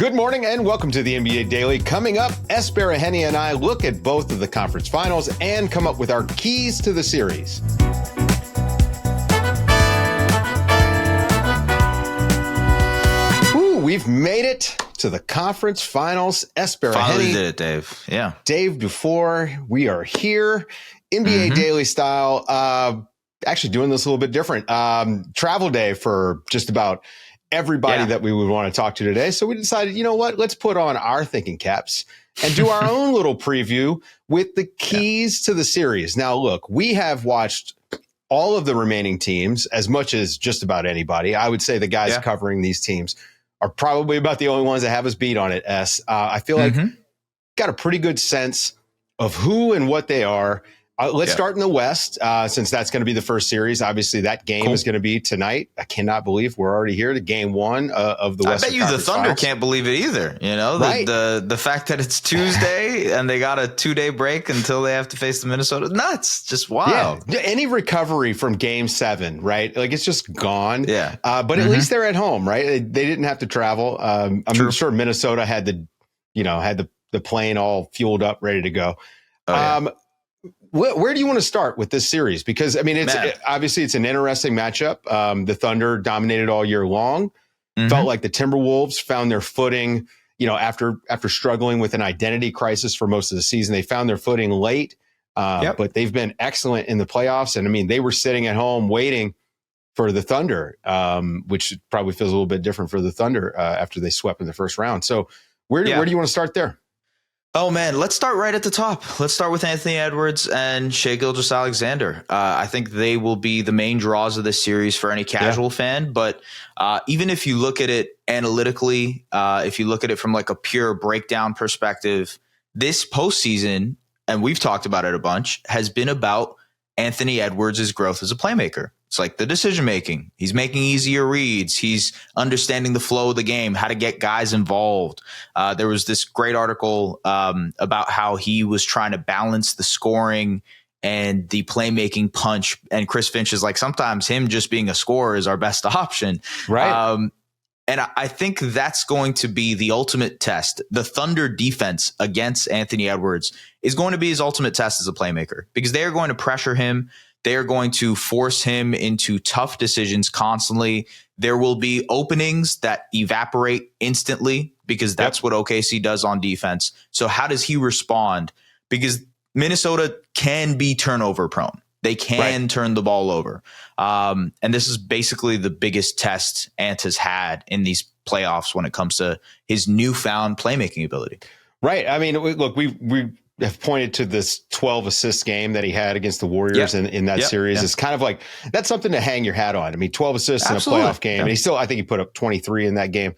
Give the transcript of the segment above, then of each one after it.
Good morning and welcome to the NBA Daily. Coming up, Baraheni and I look at both of the conference finals and come up with our keys to the series. We've made it to the conference finals. Baraheni. Finally did it, Dave. Yeah. Dave DuFour. We are here. NBA Daily style. Actually doing this a little bit different. Travel day for just about everybody that we would want to talk to today. So we decided, you know what? Let's put on our thinking caps and do our own little preview with the keys to the series. Now, look, we have watched all of the remaining teams as much as just about anybody. I would say the guys covering these teams are probably about the only ones that have us beat on it, I feel like got a pretty good sense of who and what they are. Let's start in the West, since that's going to be the first series. Obviously, that game is going to be tonight. I cannot believe we're already here to game one of the West. I bet you the Thunder can't believe it either. You know, the fact that it's Tuesday and they got a 2-day break until they have to face the Minnesota. Nuts. Just wild. Yeah. Any recovery from game 7, right? Like it's just gone. Yeah. But at least they're at home, right? They didn't have to travel. I'm sure Minnesota had the plane all fueled up, ready to go. Where do you want to start with this series? Because, I mean, obviously it's an interesting matchup. The Thunder dominated all year long. Felt like the Timberwolves found their footing, after struggling with an identity crisis for most of the season. They found their footing late, but they've been excellent in the playoffs. And, I mean, they were sitting at home waiting for the Thunder, which probably feels a little bit different for the Thunder after they swept in the first round. So where do you want to start there? Oh, man, let's start right at the top. Let's start with Anthony Edwards and Shai Gilgeous-Alexander. I think they will be the main draws of this series for any casual fan. But even if you look at it analytically, if you look at it from like a pure breakdown perspective, this postseason, and we've talked about it a bunch, has been about Anthony Edwards' growth as a playmaker. It's like the decision making. He's making easier reads. He's understanding the flow of the game, how to get guys involved. There was this great article about how he was trying to balance the scoring and the playmaking punch. And Chris Finch is like, sometimes him just being a scorer is our best option. Right. And I think that's going to be the ultimate test. The Thunder defense against Anthony Edwards is going to be his ultimate test as a playmaker because they are going to pressure him. They are going to force him into tough decisions constantly. There will be openings that evaporate instantly because that's what OKC does on defense. So how does he respond? Because Minnesota can be turnover prone. They can turn the ball over. And this is basically the biggest test Ant has had in these playoffs when it comes to his newfound playmaking ability. Right. I mean, look, we have pointed to this 12 assist game that he had against the Warriors in that series. It's kind of like, that's something to hang your hat on. I mean, 12 assists in a playoff game. And I think he put up 23 in that game.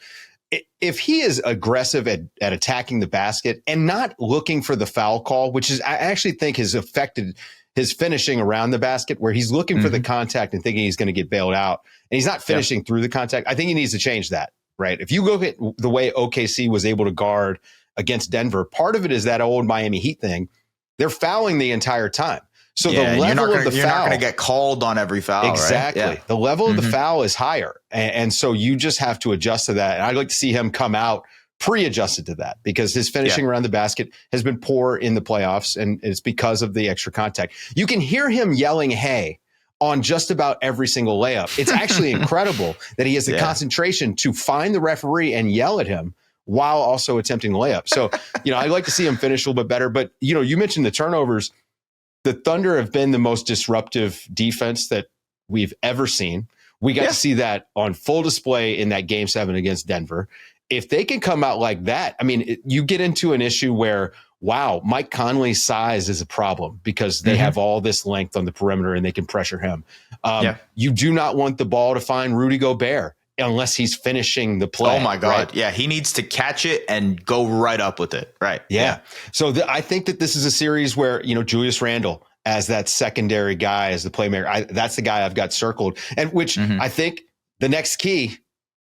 If he is aggressive at attacking the basket and not looking for the foul call, which is, I actually think has affected his finishing around the basket, where he's looking for the contact and thinking he's going to get bailed out, and he's not finishing through the contact. I think he needs to change that, right? If you look at the way OKC was able to guard against Denver, part of it is that old Miami Heat thing. They're fouling the entire time. So the level of the foul, you're not going to get called on every foul. Exactly. Right? Yeah. The level of the foul is higher. And so you just have to adjust to that. And I'd like to see him come out pre-adjusted to that because his finishing around the basket has been poor in the playoffs. And it's because of the extra contact. You can hear him yelling, "Hey," on just about every single layup. It's actually incredible that he has the concentration to find the referee and yell at him while also attempting the layup. So, I'd like to see him finish a little bit better. But, you mentioned the turnovers. The Thunder have been the most disruptive defense that we've ever seen. We got to see that on full display in that game 7 against Denver. If they can come out like that, I mean, you get into an issue where, wow, Mike Conley's size is a problem because they have all this length on the perimeter and they can pressure him. You do not want the ball to find Rudy Gobert unless he's finishing the play. Oh, my God. Right? Yeah, he needs to catch it and go right up with it. Right. Yeah. So I think that this is a series where, Julius Randle as that secondary guy, as the playmaker, that's the guy I've got circled. And which I think the next key,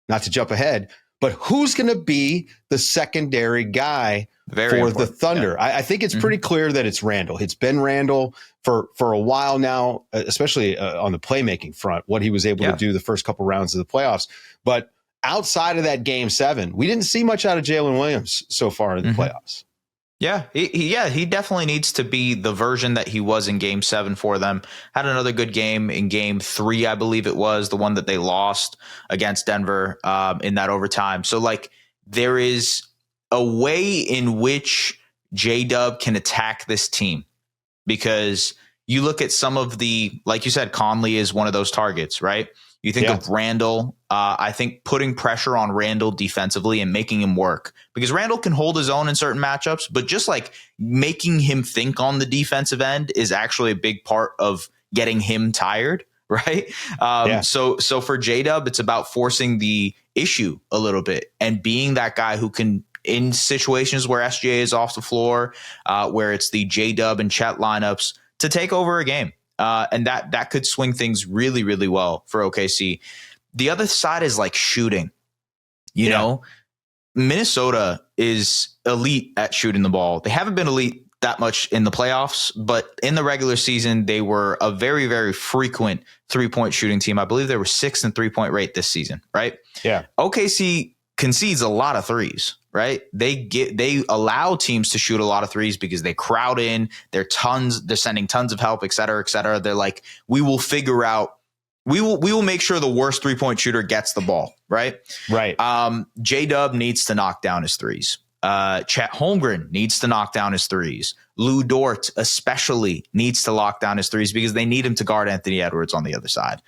not to jump ahead, but who's going to be the secondary guy for the Thunder? I think it's pretty clear that it's Randle. It's been Randle for a while now, especially on the playmaking front, what he was able to do the first couple rounds of the playoffs. But outside of that game 7, we didn't see much out of Jalen Williams so far in the playoffs. Yeah, he definitely needs to be the version that he was in game 7 for them. Had another good game in game 3, I believe it was, the one that they lost against Denver in that overtime. So like there is a way in which J-Dub can attack this team, because you look at some of the, like you said, Conley is one of those targets, right? You think of Randle. I think putting pressure on Randle defensively and making him work, because Randle can hold his own in certain matchups, but just like making him think on the defensive end is actually a big part of getting him tired, right? So for J-Dub, it's about forcing the issue a little bit and being that guy who can, in situations where SGA is off the floor, where it's the J-Dub and Chet lineups, to take over a game. And that could swing things really, really well for OKC. The other side is like shooting. You know, Minnesota is elite at shooting the ball. They haven't been elite that much in the playoffs, but in the regular season, they were a very, very frequent 3-point shooting team. I believe they were 6th in 3-point rate this season, right? Yeah. OKC concedes a lot of threes, right? They allow teams to shoot a lot of threes because they crowd in, they're sending tons of help, et cetera, et cetera. They're like, we will make sure the worst 3-point shooter gets the ball, right? Right. J-Dub needs to knock down his threes. Chet Holmgren needs to knock down his threes. Lou Dort especially needs to lock down his threes because they need him to guard Anthony Edwards on the other side.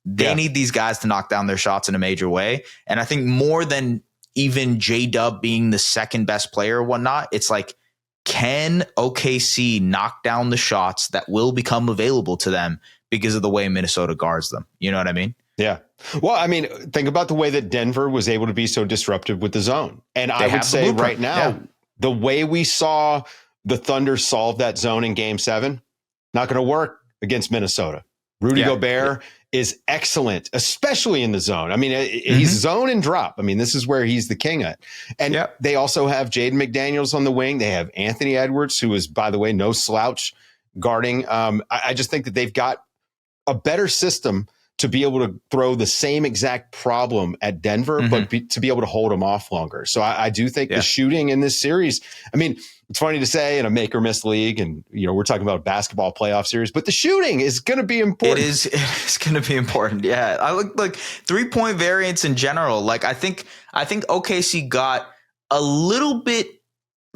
They need these guys to knock down their shots in a major way. And I think more than even J-Dub being the second best player or whatnot, it's like, can OKC knock down the shots that will become available to them because of the way Minnesota guards them? You know what I mean? Yeah. Well, I mean, think about the way that Denver was able to be so disruptive with the zone. And I would say right now, the way we saw the Thunder solve that zone in game 7, not going to work against Minnesota. Rudy Gobert is excellent, especially in the zone. I mean, he's zone and drop. I mean, this is where he's the king at. And they also have Jaden McDaniels on the wing. They have Anthony Edwards, who is, by the way, no slouch guarding. I just think that they've got a better system to be able to throw the same exact problem at Denver, but to be able to hold them off longer. So I do think the shooting in this series, I mean, it's funny to say in a make or miss league, and we're talking about a basketball playoff series, but the shooting is going to be important. It's going to be important. Yeah. I look like 3-point variance in general. Like I think OKC got a little bit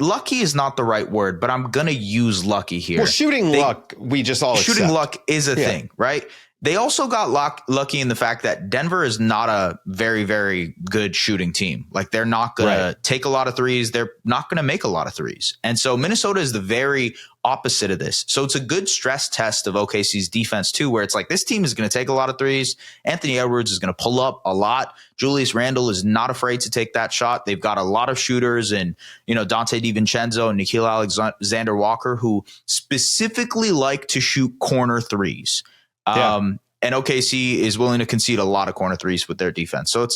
lucky is not the right word, but I'm going to use lucky here. Well, shooting luck, we just all accept. Shooting luck is a thing, right? They also got lucky in the fact that Denver is not a very, very good shooting team. Like they're not going to take a lot of threes. They're not going to make a lot of threes. And so Minnesota is the very opposite of this. So it's a good stress test of OKC's defense too, where it's like this team is going to take a lot of threes. Anthony Edwards is going to pull up a lot. Julius Randle is not afraid to take that shot. They've got a lot of shooters and, Dante DiVincenzo and Nickeil Alexander-Walker who specifically like to shoot corner threes. And OKC is willing to concede a lot of corner threes with their defense. So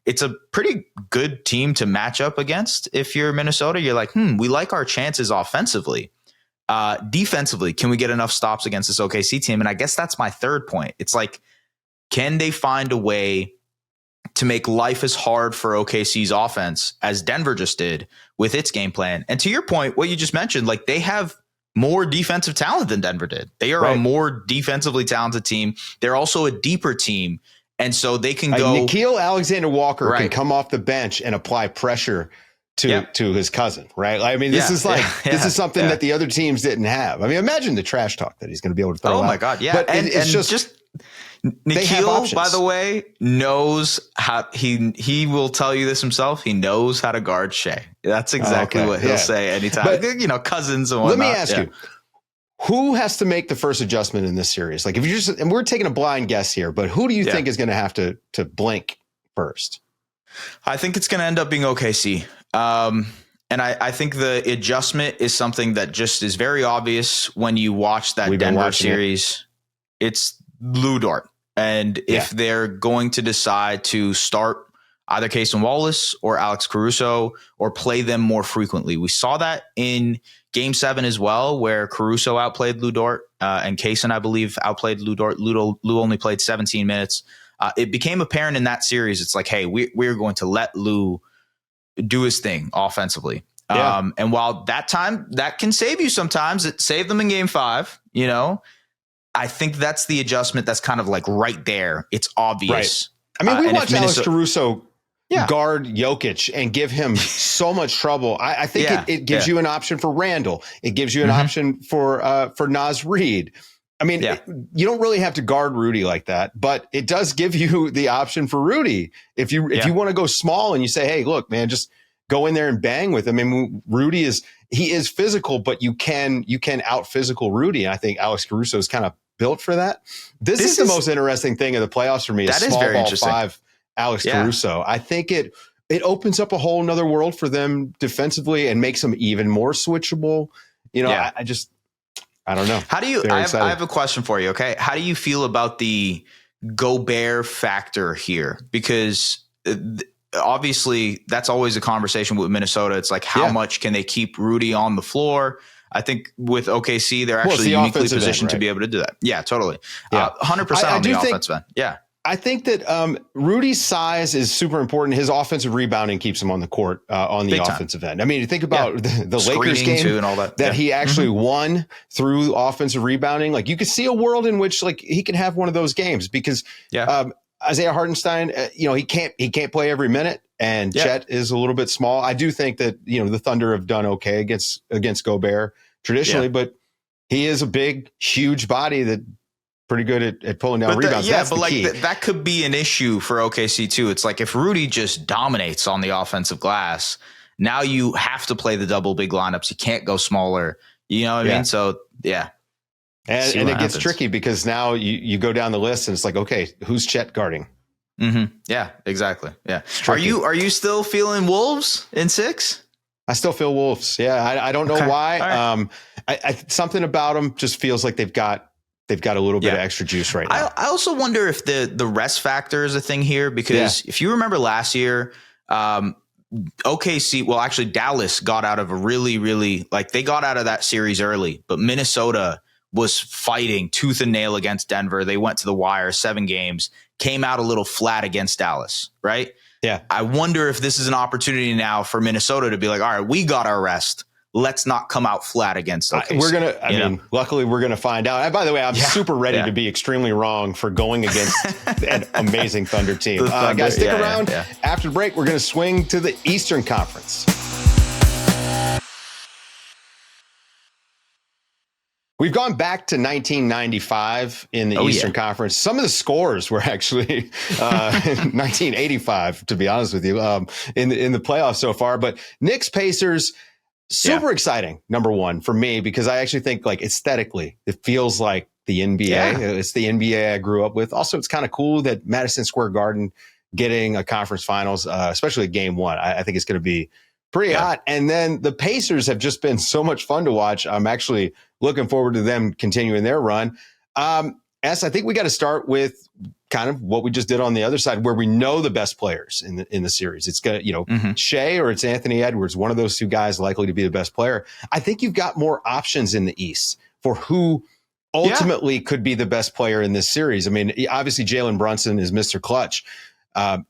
it's a pretty good team to match up against. If you're Minnesota, you're like, we like our chances offensively. Defensively, can we get enough stops against this OKC team? And I guess that's my third point. It's like, can they find a way to make life as hard for OKC's offense as Denver just did with its game plan? And to your point, what you just mentioned, like they have more defensive talent than Denver did. They are a more defensively talented team. They're also a deeper team. And so they can go. Nickeil Alexander-Walker can come off the bench and apply pressure to his cousin, right? I mean, this is something that the other teams didn't have. I mean, imagine the trash talk that he's going to be able to throw out. Oh my God. Yeah. But it's just Nickeil, by the way, knows how he will tell you this himself. He knows how to guard Shai. That's exactly what he'll say anytime. But, cousins and whatnot. Let me ask you, who has to make the first adjustment in this series? Like if you and we're taking a blind guess here, but who do you think is going to have to blink first? I think it's going to end up being OKC. And I think the adjustment is something that just is very obvious when you watch that Denver series. It's Lou Dort. And if they're going to decide to start either Kaysen Wallace or Alex Caruso, or play them more frequently. We saw that in Game 7 as well, where Caruso outplayed Lu Dort, and Kaysen, I believe, outplayed Lu Dort. Lu only played 17 minutes. It became apparent in that series. It's like, hey, we're going to let Lu do his thing offensively. Yeah. And while that can save you sometimes, it saved them in Game 5, I think that's the adjustment that's kind of like right there. It's obvious. Right. I mean, we watched Alex Caruso guard Jokic and give him so much trouble. I think it gives you an option for Randle. It gives you an option for Naz Reid. I mean, you don't really have to guard Rudy like that, but it does give you the option for Rudy. If you want to go small and you say, hey, look, man, just go in there and bang with him. I mean, Rudy is physical, but you can out physical Rudy. And I think Alex Caruso is kind of built for that. This is the most interesting thing in the playoffs for me. That is small ball 5 Alex Caruso. I think it opens up a whole nother world for them defensively and makes them even more switchable. I don't know. How do you? I have a question for you. Okay, how do you feel about the Gobert factor here? Because obviously, that's always a conversation with Minnesota. It's like, how much can they keep Rudy on the floor? I think with OKC, they're actually uniquely positioned to be able to do that. Yeah, totally. 100% on the offensive end. Yeah. I think that Rudy's size is super important. His offensive rebounding keeps him on the court on the offensive end. I mean, think about the Lakers game too and all that he actually won through offensive rebounding. Like, you could see a world in which like he can have one of those games because Isaiah Hartenstein, he can't play every minute, and Chet is a little bit small. I do think that the Thunder have done okay against Gobert traditionally, but he is a big, huge body that pretty good at pulling down rebounds. That could be an issue for OKC too. It's like if Rudy just dominates on the offensive glass, now you have to play the double big lineups. You can't go smaller. You know what I mean? So and it gets tricky because now you go down the list and it's like, okay, who's Chet guarding? Mm-hmm. Yeah, exactly. Yeah. Are you still feeling Wolves in 6? I still feel Wolves. Yeah. I don't know why. Right. I something about them just feels like they've got a little bit of extra juice right now. I also wonder if the rest factor is a thing here, because if you remember last year, OKC, well, actually Dallas got out of a really, really, they got out of that series early, but Minnesota was fighting tooth and nail against Denver. They went to the wire 7 games, came out a little flat against Dallas, right? Yeah. I wonder if this is an opportunity now for Minnesota to be like, all right, we got our rest. Let's not come out flat against OKC. Luckily we're going to find out. And by the way, I'm super ready to be extremely wrong for going against an amazing Thunder team. Guys, stick around. After the break, we're going to swing to the Eastern Conference. We've gone back to 1995 in the Eastern Conference. Some of the scores were actually 1985, to be honest with you, in the playoffs so far. But Knicks Pacers, super exciting, number one, for me, because I actually think aesthetically, it feels like the NBA. Yeah. It's the NBA I grew up with. Also, it's kind of cool that Madison Square Garden getting a conference finals, especially Game 1. I think it's going to be pretty hot. And then the Pacers have just been so much fun to watch. I'm actually looking forward to them continuing their run. I think we got to start with kind of what we just did on the other side, where we know the best players in the series. It's going to, Shai or it's Anthony Edwards, one of those two guys likely to be the best player. I think you've got more options in the East for who ultimately could be the best player in this series. I mean, obviously Jalen Brunson is Mr. Clutch.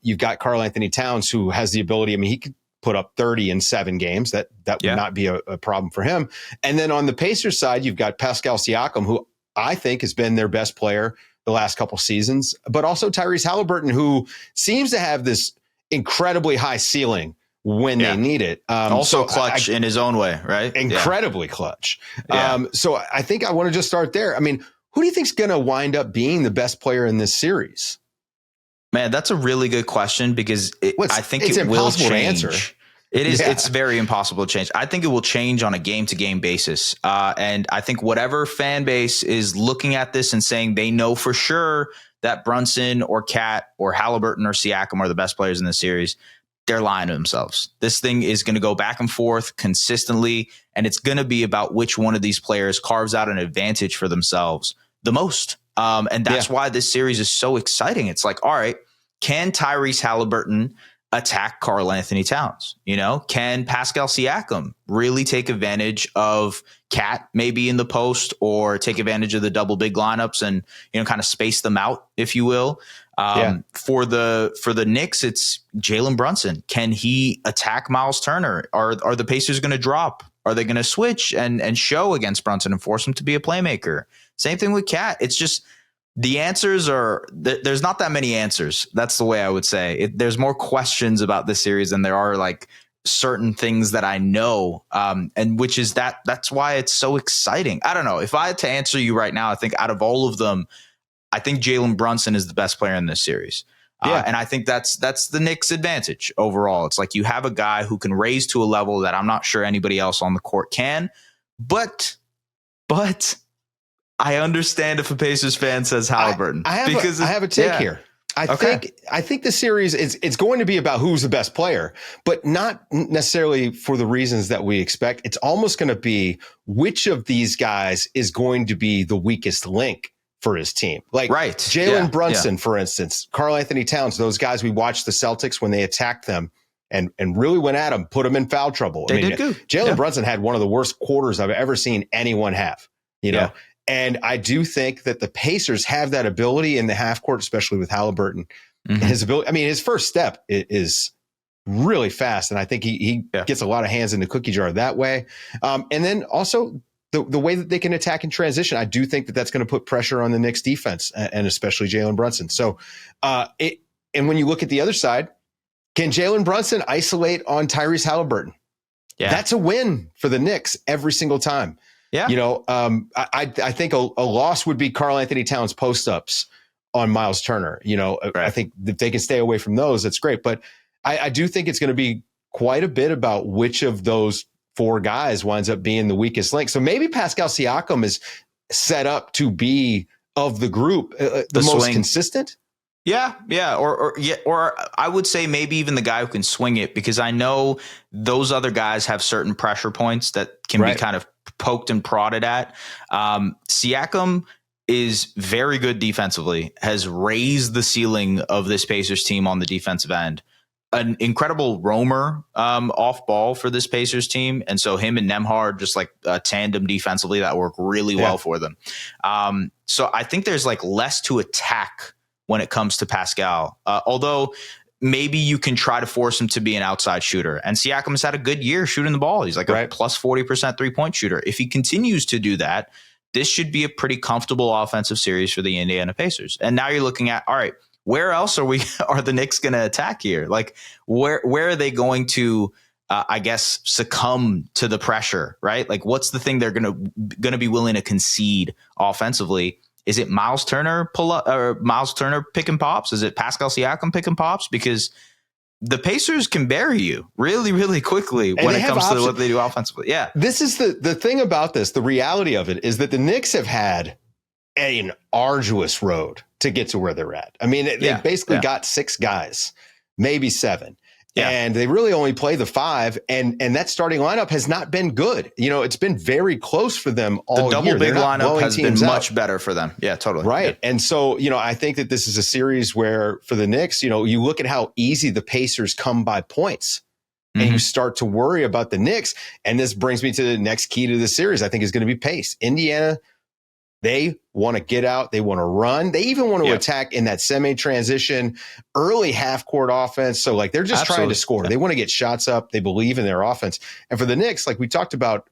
You've got Karl Anthony Towns, who has the ability. I mean, he could put up 30 in 7 games. That would not be a problem for him. And then on the Pacers side, you've got Pascal Siakam, who I think has been their best player the last couple seasons, but also Tyrese Halliburton, who seems to have this incredibly high ceiling when they need it. Also clutch in his own way, right? Incredibly clutch. So I think I want to just start there. I mean, who do you think is going to wind up being the best player in this series? Man, that's a really good question, because I think it will change. To answer. It is. It's very impossible to change. I think it will change on a game-to-game basis. And I think whatever fan base is looking at this and saying they know for sure that Brunson or Cat or Halliburton or Siakam are the best players in the series, they're lying to themselves. This thing is going to go back and forth consistently, and it's going to be about which one of these players carves out an advantage for themselves the most. And that's why this series is so exciting. It's like, all right, can Tyrese Halliburton attack Karl Anthony Towns? Can Pascal Siakam really take advantage of Cat maybe in the post, or take advantage of the double big lineups and, kind of space them out, if you will? For the Knicks, it's Jalen Brunson. Can he attack Miles Turner? Are the Pacers going to drop? Are they going to switch and show against Brunson and force him to be a playmaker? Same thing with Cat. It's just, the answers are, there's not that many answers. That's the way I would say it. There's more questions about this series than there are like certain things that I know. And which is that's why it's so exciting. I don't know. If I had to answer you right now, I think out of all of them, I think Jalen Brunson is the best player in this series. And I think that's the Knicks' advantage overall. It's like you have a guy who can raise to a level that I'm not sure anybody else on the court can. But I understand if a Pacers fan says Halliburton. I have a take here. I think the series it's going to be about who's the best player, but not necessarily for the reasons that we expect. It's almost going to be which of these guys is going to be the weakest link for his team. Like Jalen Brunson, for instance, Karl Anthony Towns, those guys we watched the Celtics when they attacked them and really went at them, put them in foul trouble. They did good. Jalen Brunson had one of the worst quarters I've ever seen anyone have, you know? And I do think that the Pacers have that ability in the half court, especially with Halliburton. Mm-hmm. His ability, I mean, his first step is really fast. And I think he gets a lot of hands in the cookie jar that way. And then also the way that they can attack in transition, I do think that that's going to put pressure on the Knicks defense and especially Jalen Brunson. So, and when you look at the other side, can Jalen Brunson isolate on Tyrese Halliburton? Yeah. That's a win for the Knicks every single time. Yeah. I think a loss would be Karl Anthony Towns post-ups on Miles Turner. I think if they can stay away from those, that's great. But I do think it's going to be quite a bit about which of those four guys winds up being the weakest link. So maybe Pascal Siakam is set up to be, of the group, the most swing. Consistent. Yeah. Or I would say maybe even the guy who can swing it, because I know those other guys have certain pressure points that can be kind of poked and prodded at. Siakam is very good defensively, has raised the ceiling of this Pacers team on the defensive end. An incredible roamer off ball for this Pacers team. And so him and Nembhard just like a tandem defensively that work really well for them. So I think there's like less to attack when it comes to Pascal, although maybe you can try to force him to be an outside shooter. And Siakam has had a good year shooting the ball. He's like a plus 40% 3-point shooter. If he continues to do that, this should be a pretty comfortable offensive series for the Indiana Pacers. And now you're looking at, all right, where else are the Knicks going to attack here? Like where are they going to, I guess, succumb to the pressure, right? Like what's the thing they're going to be willing to concede offensively? Is it Miles Turner Miles Turner pick and pops? Is it Pascal Siakam pick and pops? Because the Pacers can bury you really, really quickly when it comes to what they do offensively. Yeah. This is the thing about this. The reality of it is that the Knicks have had an arduous road to get to where they're at. I mean, they basically got 6 guys, maybe 7. Yeah. And they really only play the 5, and that starting lineup has not been good. It's been very close for them all year. The double big lineup has been much better for them. Yeah, totally. Right. Yeah. And so, I think that this is a series where for the Knicks, you look at how easy the Pacers come by points and you start to worry about the Knicks. And this brings me to the next key to the series, I think, is going to be pace. Indiana, they want to get out. They want to run. They even want to attack in that semi-transition, early half-court offense. So, they're just trying to score. They want to get shots up. They believe in their offense. And for the Knicks, like we talked about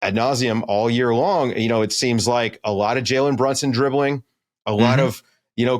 ad nauseum all year long, it seems like a lot of Jalen Brunson dribbling, a lot of,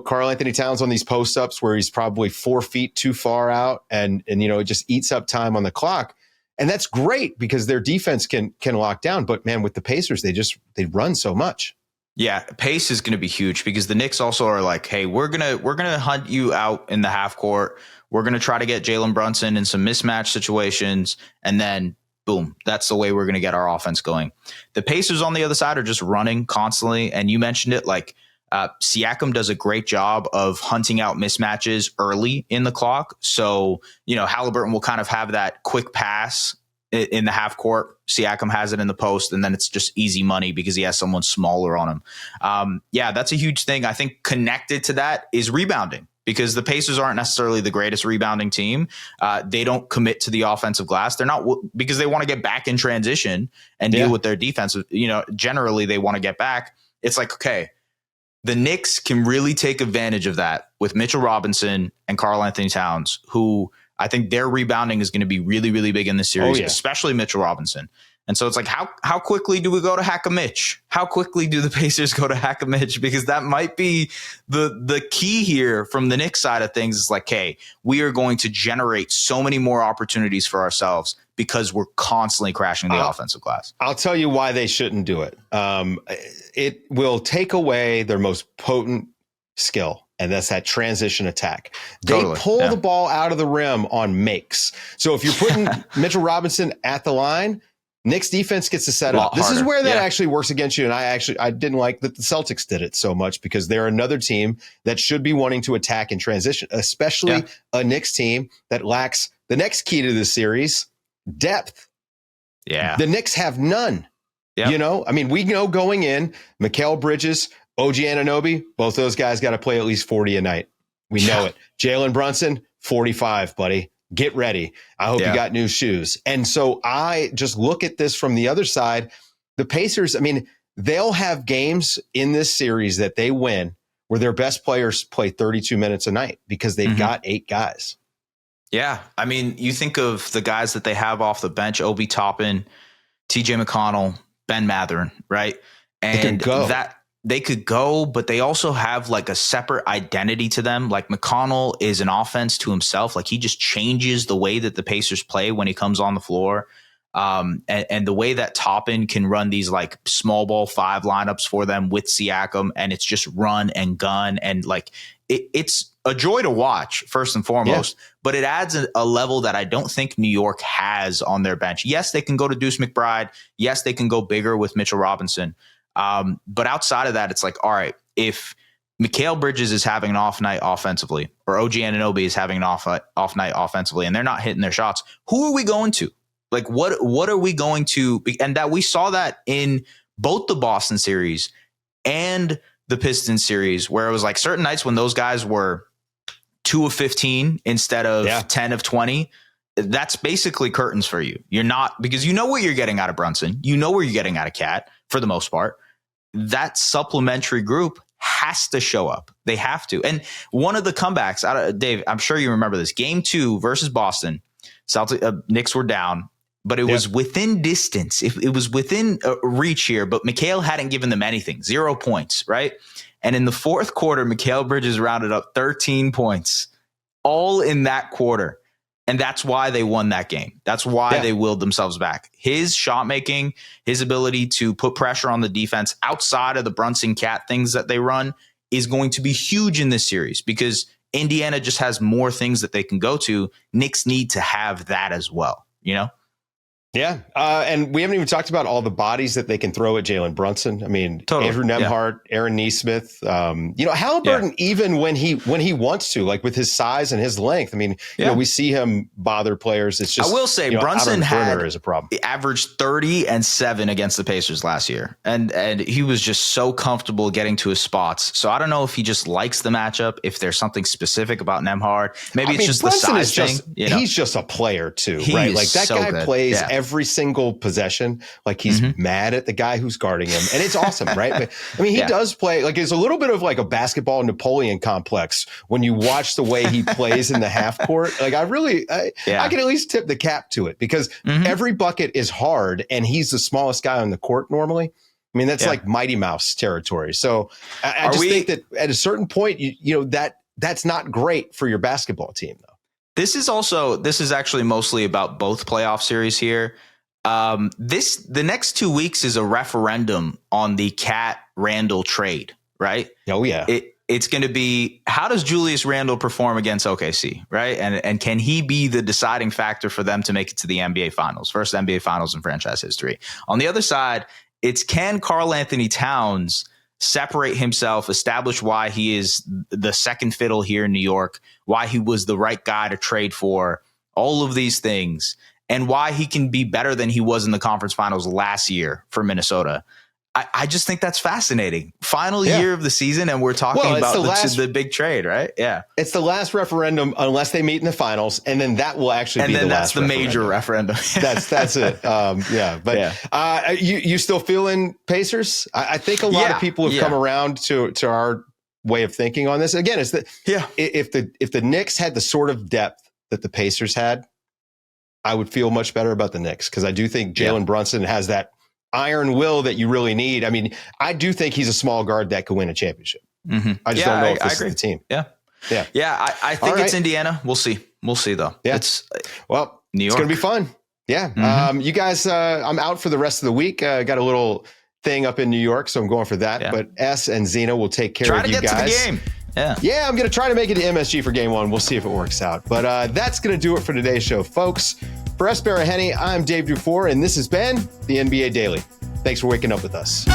Karl Anthony Towns on these post-ups where he's probably 4 feet too far out and it just eats up time on the clock. And that's great because their defense can lock down. But, man, with the Pacers, they run so much. Yeah, pace is going to be huge because the Knicks also are like, hey, we're gonna hunt you out in the half court. We're gonna try to get Jalen Brunson in some mismatch situations, and then boom, that's the way we're gonna get our offense going. The Pacers on the other side are just running constantly, and you mentioned it, like Siakam does a great job of hunting out mismatches early in the clock. So Halliburton will kind of have that quick pass in the half court. Siakam has it in the post, and then it's just easy money because he has someone smaller on him. That's a huge thing. I think connected to that is rebounding. because the Pacers aren't necessarily the greatest rebounding team. They don't commit to the offensive glass. They're not, because they want to get back in transition and deal with their defense. Generally they want to get back. It's like, okay, the Knicks can really take advantage of that with Mitchell Robinson and Karl-Anthony Towns, who I think their rebounding is going to be really, really big in this series, especially Mitchell Robinson. And so it's like, how quickly do we go to hack a Mitch? How quickly do the Pacers go to hack a Mitch? Because that might be the key here from the Knicks side of things. Is like, hey, we are going to generate so many more opportunities for ourselves because we're constantly crashing the offensive glass. I'll tell you why they shouldn't do it. It will take away their most potent skill, and that's that transition attack. They pull the ball out of the rim on makes. So if you're putting Mitchell Robinson at the line, Knicks defense gets to set up. This is where that actually works against you. And I didn't like that the Celtics did it so much, because they're another team that should be wanting to attack in transition, especially a Knicks team that lacks the next key to this series, depth. Yeah. The Knicks have none. Yep. We know going in, Mikal Bridges, OG Anunoby, both those guys got to play at least 40 a night. We know it. Jalen Brunson, 45, buddy. Get ready. I hope you got new shoes. And so I just look at this from the other side. The Pacers, they'll have games in this series that they win where their best players play 32 minutes a night because they've got 8 guys. Yeah. You think of the guys that they have off the bench, Obi Toppin, TJ McConnell, Ben Mathurin, right? And they could go, but they also have like a separate identity to them. Like McConnell is an offense to himself. Like he just changes the way that the Pacers play when he comes on the floor. And the way that Toppin can run these like small ball 5 lineups for them with Siakam, and it's just run and gun. And like, it's a joy to watch first and foremost, but it adds a level that I don't think New York has on their bench. Yes, they can go to Deuce McBride. Yes, they can go bigger with Mitchell Robinson. But outside of that, it's like, all right, if Mikal Bridges is having an off night offensively, or OG Anunoby is having an off night offensively, and they're not hitting their shots, who are we going to? Like, what are we going to? And that we saw that in both the Boston series and the Pistons series, where it was like certain nights when those guys were 2 of 15 instead of 10 of 20. That's basically curtains for you. You're not, because you know what you're getting out of Brunson. You know where you're getting out of Cat for the most part. That supplementary group has to show up. They have to. And one of the comebacks, Dave, I'm sure you remember this, game 2 versus Boston, Knicks were down, but it was within distance. It was within reach here, but Mikal hadn't given them anything, 0 points, right? And in the fourth quarter, Mikal Bridges rounded up 13 points, all in that quarter. And that's why they won that game. That's why they willed themselves back. His shot making, his ability to put pressure on the defense outside of the Brunson Cat things that they run is going to be huge in this series, because Indiana just has more things that they can go to. Knicks need to have that as well, Yeah. And we haven't even talked about all the bodies that they can throw at Jalen Brunson. Totally. Andrew Nembhard, Aaron Nesmith, Halliburton, even when he wants to, like with his size and his length. We see him bother players. It's just, I will say Brunson is a problem. Averaged 30 and 7 against the Pacers last year. And he was just so comfortable getting to his spots. So I don't know if he just likes the matchup, if there's something specific about Nembhard. Maybe it's just Brunson the size thing. He's just a player too, right? Like that guy plays every single possession like he's mad at the guy who's guarding him, and it's awesome, right? But he does play like, it's a little bit of like a basketball Napoleon complex when you watch the way he plays in the half court. Like I can at least tip the cap to it, because every bucket is hard, and he's the smallest guy on the court normally. That's like Mighty Mouse territory. So I just think that at a certain point, that's not great for your basketball team, though. This is actually mostly about both playoff series here. The next 2 weeks is a referendum on the Cat Randle trade, right? Oh yeah. It's going to be, how does Julius Randle perform against OKC, right? And can he be the deciding factor for them to make it to the NBA Finals, first NBA Finals in franchise history? On the other side, it's, can Karl-Anthony Towns separate himself, establish why he is the second fiddle here in New York, why he was the right guy to trade for, all of these things, and why he can be better than he was in the conference finals last year for Minnesota. I just think that's fascinating. Final year of the season, and we're talking about the big trade, right? Yeah. It's the last referendum unless they meet in the finals, and then that will actually be the last referendum. Major referendum. That's it. But you still feeling Pacers? I think a lot of people have come around to our way of thinking on this. Again, it's that if the Knicks had the sort of depth that the Pacers had, I would feel much better about the Knicks, because I do think Jalen Brunson has that iron will that you really need. I mean, I do think he's a small guard that could win a championship. Mm-hmm. I just don't know if this is the team. Yeah. I think it's Indiana. We'll see though. Yeah. It's New York. It's going to be fun. Yeah. Mm-hmm. You guys, I'm out for the rest of the week. Got a little thing up in New York, so I'm going for that. Yeah. But S and Zena will take care of you guys. Try to get to the game. Yeah, I'm going to try to make it to MSG for game 1. We'll see if it works out. But that's going to do it for today's show, folks. For S. Baraheni, I'm Dave DuFour, and this has been the NBA Daily. Thanks for waking up with us.